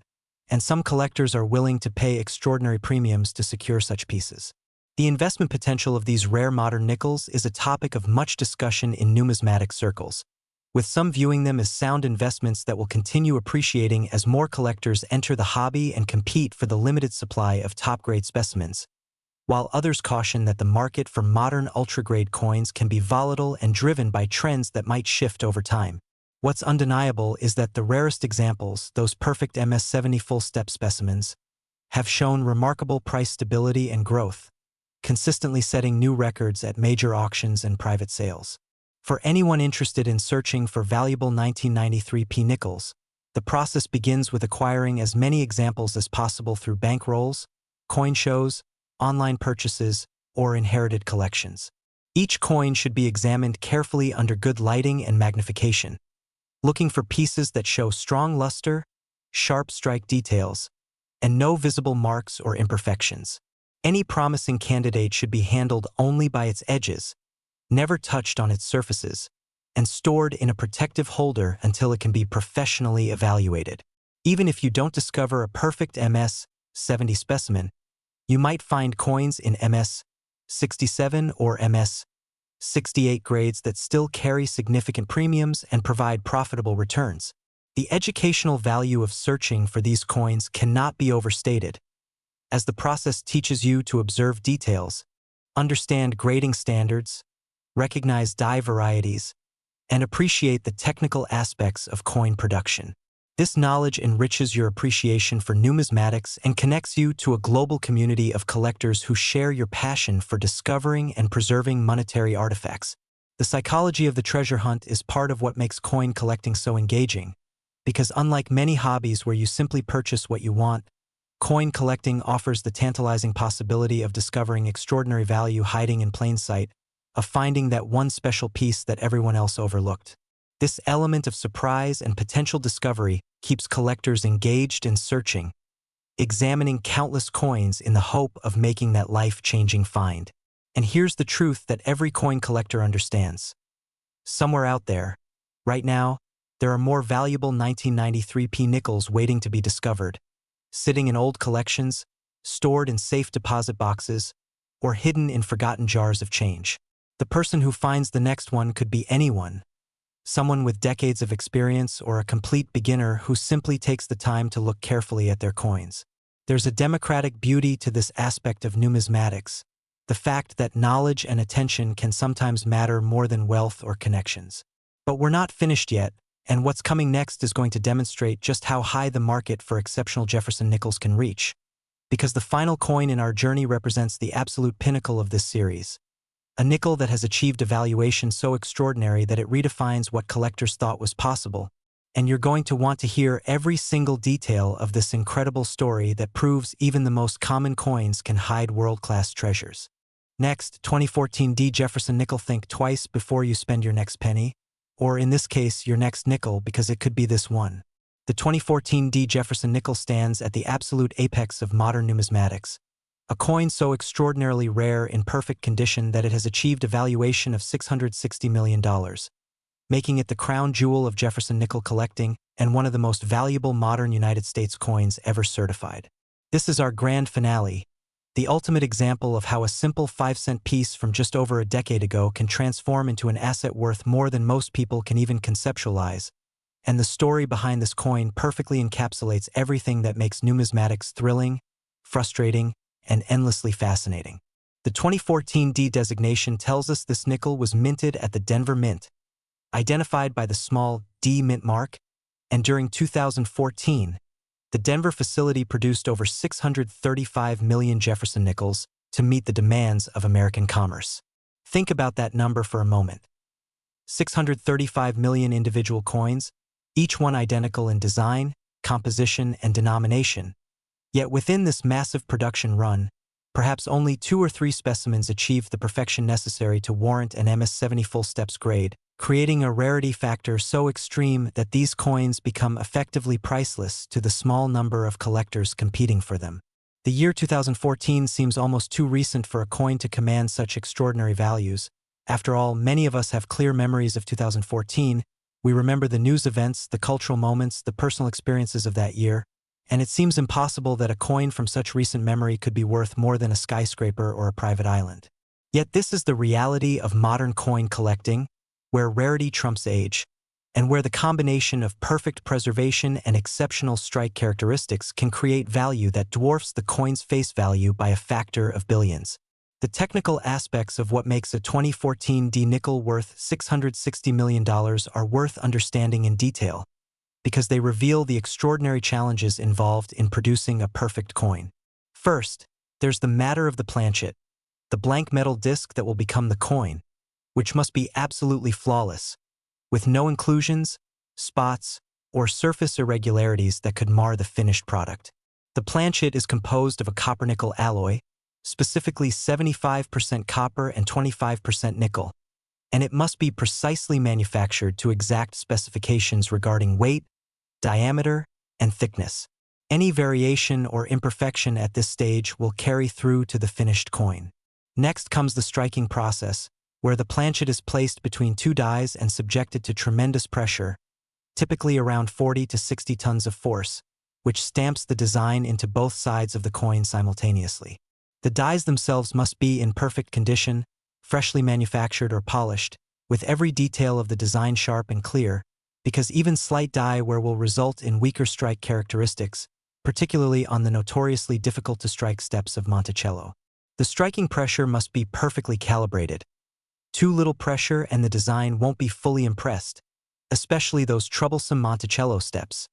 and some collectors are willing to pay extraordinary premiums to secure such pieces. The investment potential of these rare modern nickels is a topic of much discussion in numismatic circles, with some viewing them as sound investments that will continue appreciating as more collectors enter the hobby and compete for the limited supply of top-grade specimens, while others caution that the market for modern ultra-grade coins can be volatile and driven by trends that might shift over time. What's undeniable is that the rarest examples, those perfect MS-70 full-step specimens, have shown remarkable price stability and growth, consistently setting new records at major auctions and private sales. For anyone interested in searching for valuable 1993p nickels, the process begins with acquiring as many examples as possible through bankrolls, coin shows, online purchases, or inherited collections. Each coin should be examined carefully under good lighting and magnification, looking for pieces that show strong luster, sharp strike details, and no visible marks or imperfections. Any promising candidate should be handled only by its edges, never touched on its surfaces, and stored in a protective holder until it can be professionally evaluated. Even if you don't discover a perfect MS-70 specimen, you might find coins in MS-67 or MS-68 grades that still carry significant premiums and provide profitable returns. The educational value of searching for these coins cannot be overstated, as the process teaches you to observe details, understand grading standards, recognize die varieties, and appreciate the technical aspects of coin production. This knowledge enriches your appreciation for numismatics and connects you to a global community of collectors who share your passion for discovering and preserving monetary artifacts. The psychology of the treasure hunt is part of what makes coin collecting so engaging, because unlike many hobbies where you simply purchase what you want, coin collecting offers the tantalizing possibility of discovering extraordinary value hiding in plain sight, of finding that one special piece that everyone else overlooked. This element of surprise and potential discovery keeps collectors engaged and searching, examining countless coins in the hope of making that life-changing find. And here's the truth that every coin collector understands. Somewhere out there, right now, there are more valuable 1993 nickels waiting to be discovered, sitting in old collections, stored in safe deposit boxes, or hidden in forgotten jars of change. The person who finds the next one could be anyone, someone with decades of experience or a complete beginner who simply takes the time to look carefully at their coins. There's a democratic beauty to this aspect of numismatics, the fact that knowledge and attention can sometimes matter more than wealth or connections. But we're not finished yet, and what's coming next is going to demonstrate just how high the market for exceptional Jefferson nickels can reach, because the final coin in our journey represents the absolute pinnacle of this series. A nickel that has achieved a valuation so extraordinary that it redefines what collectors thought was possible, and you're going to want to hear every single detail of this incredible story that proves even the most common coins can hide world-class treasures. Next, 2014 D Jefferson nickel. Think twice before you spend your next penny, or in this case, your next nickel, because it could be this one. The 2014 D Jefferson nickel stands at the absolute apex of modern numismatics, a coin so extraordinarily rare in perfect condition that it has achieved a valuation of $660 million, making it the crown jewel of Jefferson nickel collecting and one of the most valuable modern United States coins ever certified. This is our grand finale, the ultimate example of how a simple 5-cent piece from just over a decade ago can transform into an asset worth more than most people can even conceptualize, and the story behind this coin perfectly encapsulates everything that makes numismatics thrilling, frustrating, and endlessly fascinating. The 2014 D designation tells us this nickel was minted at the Denver Mint, identified by the small D mint mark, and during 2014, the Denver facility produced over 635 million Jefferson nickels to meet the demands of American commerce. Think about that number for a moment. 635 million individual coins, each one identical in design, composition, and denomination. Yet within this massive production run, perhaps only 2 or 3 specimens achieved the perfection necessary to warrant an MS-70 full steps grade, creating a rarity factor so extreme that these coins become effectively priceless to the small number of collectors competing for them. The year 2014 seems almost too recent for a coin to command such extraordinary values. After all, many of us have clear memories of 2014. We remember the news events, the cultural moments, the personal experiences of that year, and it seems impossible that a coin from such recent memory could be worth more than a skyscraper or a private island. Yet this is the reality of modern coin collecting, where rarity trumps age, and where the combination of perfect preservation and exceptional strike characteristics can create value that dwarfs the coin's face value by a factor of billions. The technical aspects of what makes a 2014 D nickel worth $660 million are worth understanding in detail, because they reveal the extraordinary challenges involved in producing a perfect coin. First, there's the matter of the planchet, the blank metal disc that will become the coin, which must be absolutely flawless, with no inclusions, spots, or surface irregularities that could mar the finished product. The planchet is composed of a copper-nickel alloy, specifically 75% copper and 25% nickel, and it must be precisely manufactured to exact specifications regarding weight, diameter, and thickness. Any variation or imperfection at this stage will carry through to the finished coin. Next comes the striking process, where the planchet is placed between two dies and subjected to tremendous pressure, typically around 40 to 60 tons of force, which stamps the design into both sides of the coin simultaneously. The dies themselves must be in perfect condition, freshly manufactured or polished, with every detail of the design sharp and clear, because even slight die wear will result in weaker strike characteristics, particularly on the notoriously difficult-to-strike steps of Monticello. The striking pressure must be perfectly calibrated. Too little pressure and the design won't be fully impressed, especially those troublesome Monticello steps.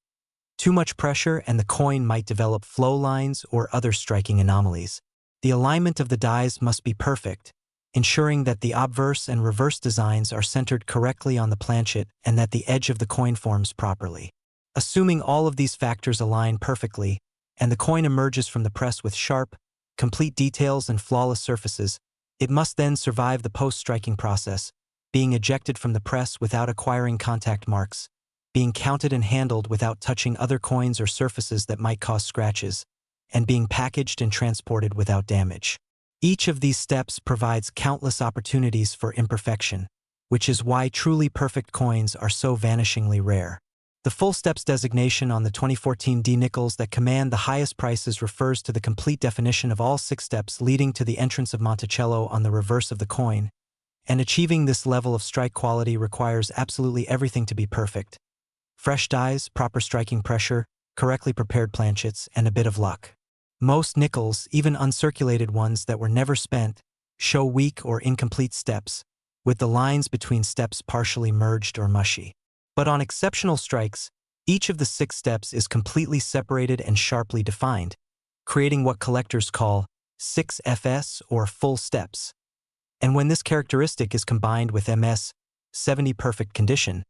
Too much pressure and the coin might develop flow lines or other striking anomalies. The alignment of the dies must be perfect, ensuring that the obverse and reverse designs are centered correctly on the planchet and that the edge of the coin forms properly. Assuming all of these factors align perfectly, and the coin emerges from the press with sharp, complete details and flawless surfaces, it must then survive the post-striking process, being ejected from the press without acquiring contact marks, being counted and handled without touching other coins or surfaces that might cause scratches, and being packaged and transported without damage. Each of these steps provides countless opportunities for imperfection, which is why truly perfect coins are so vanishingly rare. The full steps designation on the 2014 D nickels that command the highest prices refers to the complete definition of all 6 steps leading to the entrance of Monticello on the reverse of the coin, and achieving this level of strike quality requires absolutely everything to be perfect. Fresh dies, proper striking pressure, correctly prepared planchets, and a bit of luck. Most nickels, even uncirculated ones that were never spent, show weak or incomplete steps, with the lines between steps partially merged or mushy. But on exceptional strikes, each of the 6 steps is completely separated and sharply defined, creating what collectors call 6FS or full steps. And when this characteristic is combined with MS 70 perfect condition,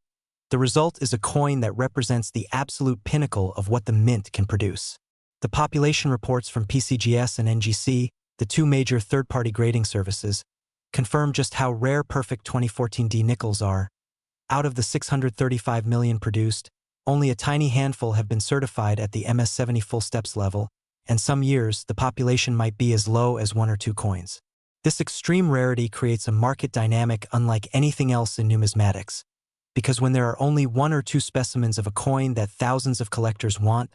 the result is a coin that represents the absolute pinnacle of what the mint can produce. The population reports from PCGS and NGC, the 2 major third-party grading services, confirm just how rare perfect 2014 D nickels are. Out of the 635 million produced, only a tiny handful have been certified at the MS70 full steps level, and some years the population might be as low as 1 or 2 coins. This extreme rarity creates a market dynamic unlike anything else in numismatics, because when there are only 1 or 2 specimens of a coin that thousands of collectors want,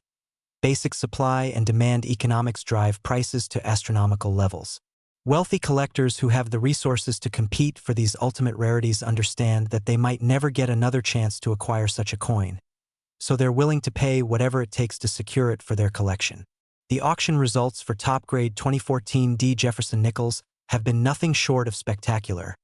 basic supply and demand economics drive prices to astronomical levels. Wealthy collectors who have the resources to compete for these ultimate rarities understand that they might never get another chance to acquire such a coin, so they're willing to pay whatever it takes to secure it for their collection. The auction results for top-grade 2014 D Jefferson nickels have been nothing short of spectacular,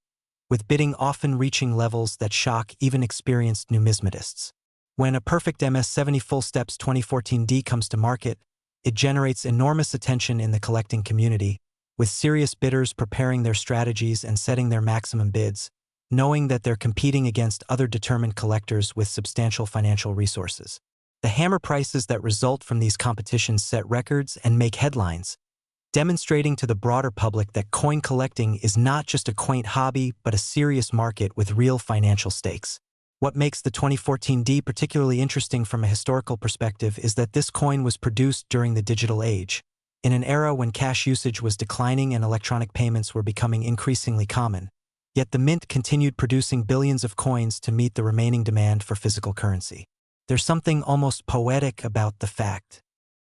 with bidding often reaching levels that shock even experienced numismatists. When a perfect MS70 full steps 2014 D comes to market, it generates enormous attention in the collecting community, with serious bidders preparing their strategies and setting their maximum bids, knowing that they're competing against other determined collectors with substantial financial resources. The hammer prices that result from these competitions set records and make headlines, demonstrating to the broader public that coin collecting is not just a quaint hobby but a serious market with real financial stakes. What makes the 2014 D particularly interesting from a historical perspective is that this coin was produced during the digital age, in an era when cash usage was declining and electronic payments were becoming increasingly common. Yet the mint continued producing billions of coins to meet the remaining demand for physical currency. There's something almost poetic about the fact